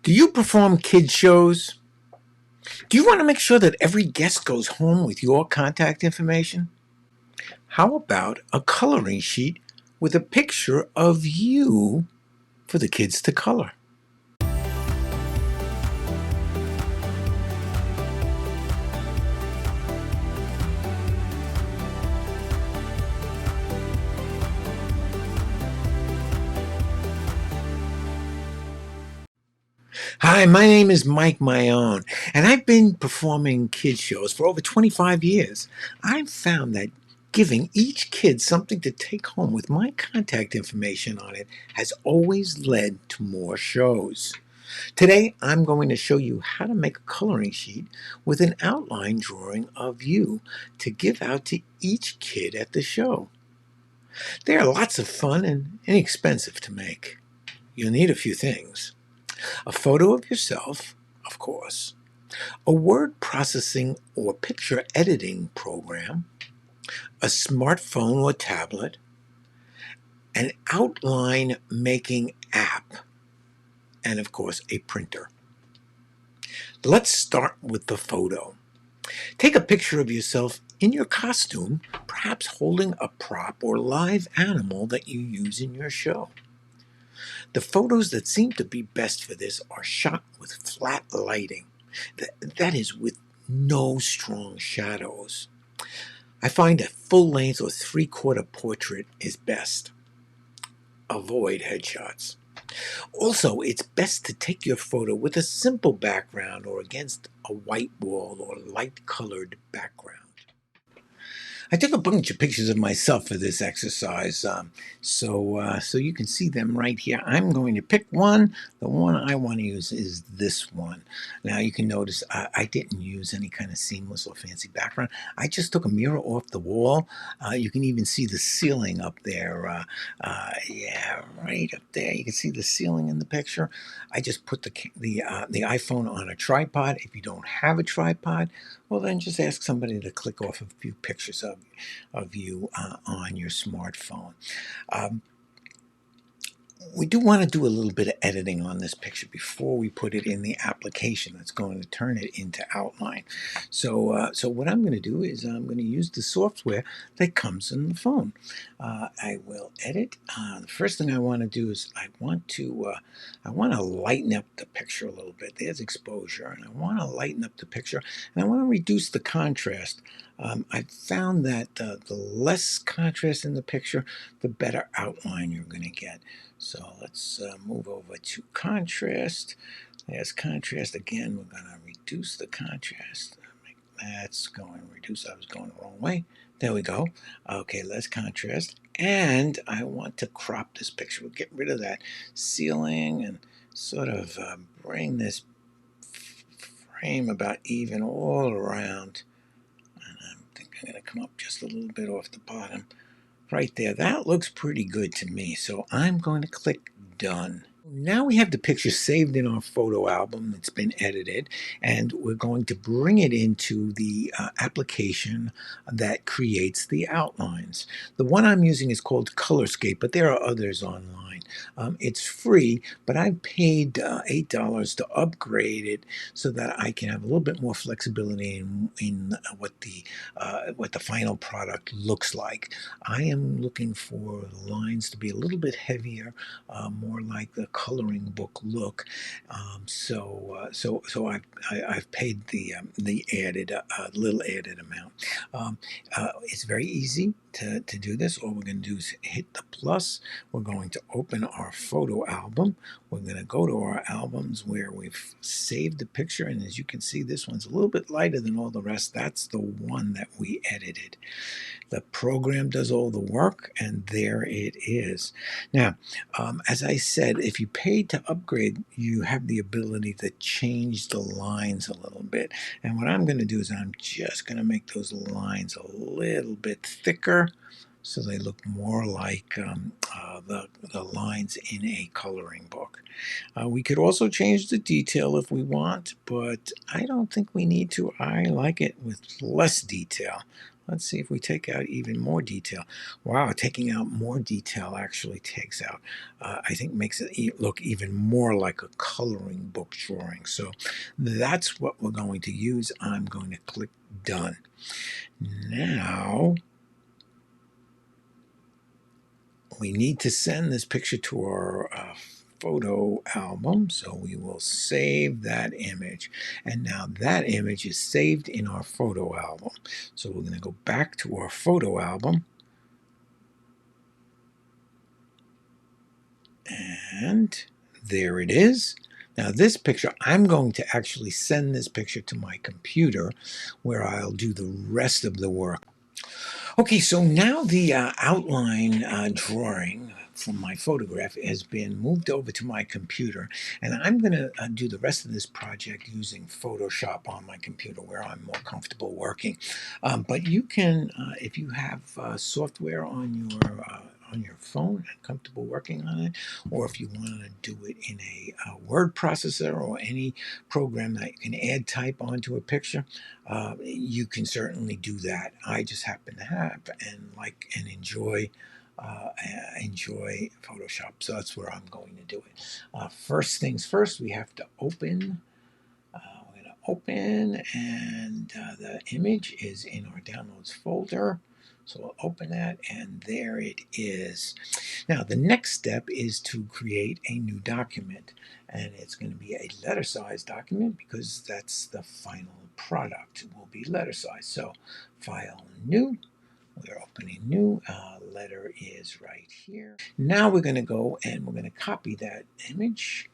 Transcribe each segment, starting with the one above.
Do you perform kid shows? Do you want to make sure that every guest goes home with your contact information? How about a coloring sheet with a picture of you for the kids to color? Hi, my name is Mike Maione, and I've been performing kid shows for over 25 years. I've found that giving each kid something to take home with my contact information on it has always led to more shows. Today, I'm going to show you how to make a coloring sheet with an outline drawing of you to give out to each kid at the show. They are lots of fun and inexpensive to make. You'll need a few things: a photo of yourself, of course, a word processing or picture editing program, a smartphone or tablet, an outline making app, and of course, a printer. Let's start with the photo. Take a picture of yourself in your costume, perhaps holding a prop or live animal that you use in your show. The photos that seem to be best for this are shot with flat lighting, that is, with no strong shadows. I find a full-length or three-quarter portrait is best. Avoid headshots. Also, it's best to take your photo with a simple background or against a white wall or light-colored background. I took a bunch of pictures of myself for this exercise, so you can see them right here. I'm going to pick one. The one I want to use is this one. Now you can notice I didn't use any kind of seamless or fancy background. I just took a mirror off the wall. You can even see the ceiling up there. Yeah, right up there. You can see the ceiling in the picture. I just put the iPhone on a tripod. If you don't have a tripod, well, then just ask somebody to click off a few pictures of you on your smartphone. Um, we do want to do a little bit of editing on this picture before we put it in the application that's going to turn it into outline. So what I'm going to do is I'm going to use the software that comes in the phone. I will edit. The first thing I want to do is I want to lighten up the picture a little bit. There's exposure, and I want to lighten up the picture, and I want to reduce the contrast. I found that the less contrast in the picture, the better outline you're going to get. So let's move over to contrast. There's contrast again. We're going to reduce the contrast. That's going to reduce. I was going the wrong way. There we go. Okay, let's contrast. And I want to crop this picture. We'll get rid of that ceiling and sort of bring this frame about even all around. And I think I'm going to come up just a little bit off the bottom. Right there, that looks pretty good to me. So I'm going to click Done. Now we have the picture saved in our photo album. It's been edited, and we're going to bring it into the application that creates the outlines. The one I'm using is called Colorscape, but there are others online. It's free, but I paid $8 to upgrade it so that I can have a little bit more flexibility in what the final product looks like. I am looking for the lines to be a little bit heavier, more like the coloring book look. So I've paid the added little added amount. It's very easy to do this. All we're going to do is hit the plus. We're going to open our photo album. We're going to go to our albums where we've saved the picture, and as you can see, this one's a little bit lighter than all the rest. That's the one that we edited. The program does all the work, and there it is. Now, as I said, if you paid to upgrade, you have the ability to change the lines a little bit. And what I'm going to do is I'm just going to make those lines a little bit thicker so they look more like the lines in a coloring book. We could also change the detail if we want, but I don't think we need to. I like it with less detail. Let's see if we take out even more detail. Wow, taking out more detail actually takes out, I think makes it look even more like a coloring book drawing. So that's what we're going to use. I'm going to click done. Now we need to send this picture to our photo album, so we will save that image. And now that image is saved in our photo album. So we're going to go back to our photo album, and there it is. Now this picture, I'm going to actually send this picture to my computer where I'll do the rest of the work. Okay, so now the outline drawing from my photograph has been moved over to my computer, and I'm going to do the rest of this project using Photoshop on my computer where I'm more comfortable working. But you can, if you have software on your phone and comfortable working on it, or if you want to do it in a word processor or any program that you can add type onto a picture, you can certainly do that. I just happen to have and like and enjoy Photoshop, so that's where I'm going to do it. First things first, we have to open. We're going to open, and the image is in our downloads folder. So we'll open that, and there it is. Now, the next step is to create a new document, and it's going to be a letter size document because that's the final product. It will be letter size. So, File, New. We're opening new. Letter is right here. Now we're going to go and we're going to copy that image.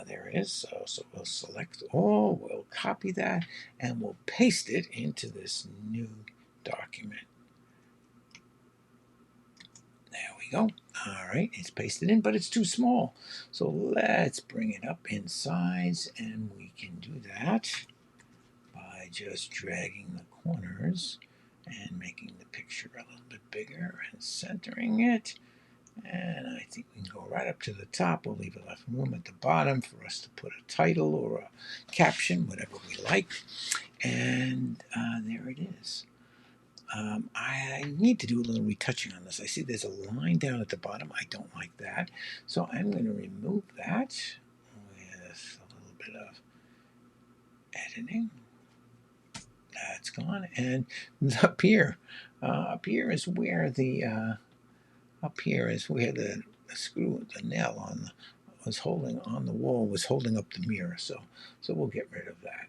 There it is. So we'll select all, we'll copy that, and we'll paste it into this new document. There we go. All right, it's pasted in, but it's too small. So let's bring it up in size, and we can do that by just dragging the corners and making the picture a little bit bigger and centering it. And I think we can go right up to the top. We'll leave enough room at the bottom for us to put a title or a caption, whatever we like. And there it is. I need to do a little retouching on this. I see there's a line down at the bottom. I don't like that. So I'm going to remove that with a little bit of editing. That's gone. And up here is where the screw, the nail on was holding on the wall, was holding up the mirror. So we'll get rid of that.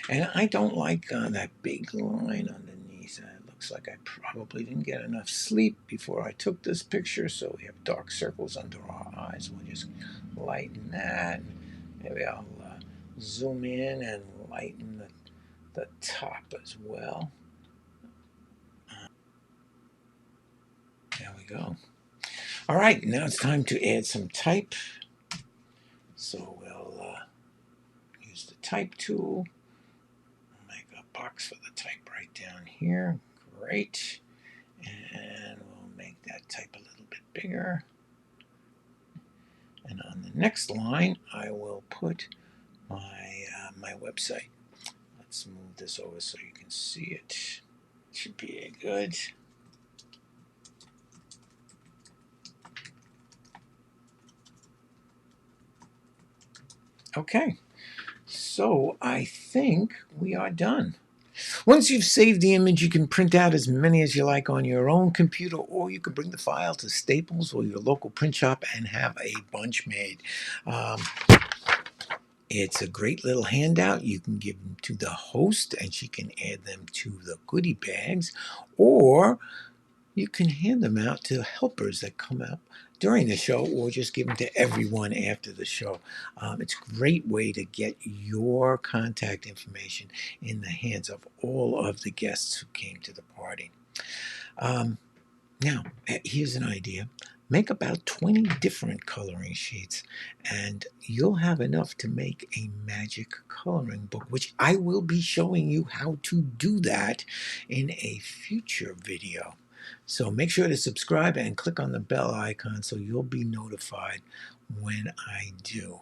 And I don't like that big line underneath. It looks like I probably didn't get enough sleep before I took this picture. So we have dark circles under our eyes. We'll just lighten that. Maybe I'll zoom in and lighten the top as well. There we go. All right, now it's time to add some type. So we'll use the type tool. Make a box for the type right down here. Great. And we'll make that type a little bit bigger. And on the next line, I will put my website. Let's move this over so you can see it. Should be good. Okay, so I think we are done. Once you've saved the image, you can print out as many as you like on your own computer, or you can bring the file to Staples or your local print shop and have a bunch made. It's a great little handout. You can give them to the host and she can add them to the goodie bags, or you can hand them out to helpers that come up during the show, or just give them to everyone after the show. It's a great way to get your contact information in the hands of all of the guests who came to the party. Now, here's an idea. Make about 20 different coloring sheets, and you'll have enough to make a magic coloring book, which I will be showing you how to do that in a future video. So make sure to subscribe and click on the bell icon so you'll be notified when I do.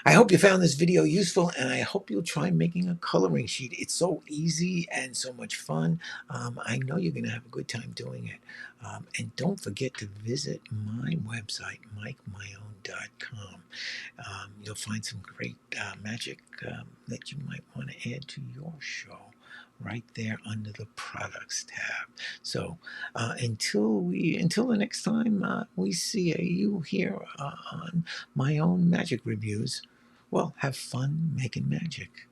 I hope you found this video useful, and I hope you'll try making a coloring sheet. It's so easy and so much fun. I know you're going to have a good time doing it. And don't forget to visit my website, mikemaione.com. You'll find some great magic that you might want to add to your show right there under the products tab. So until the next time we see you here on my own magic reviews, well, have fun making magic.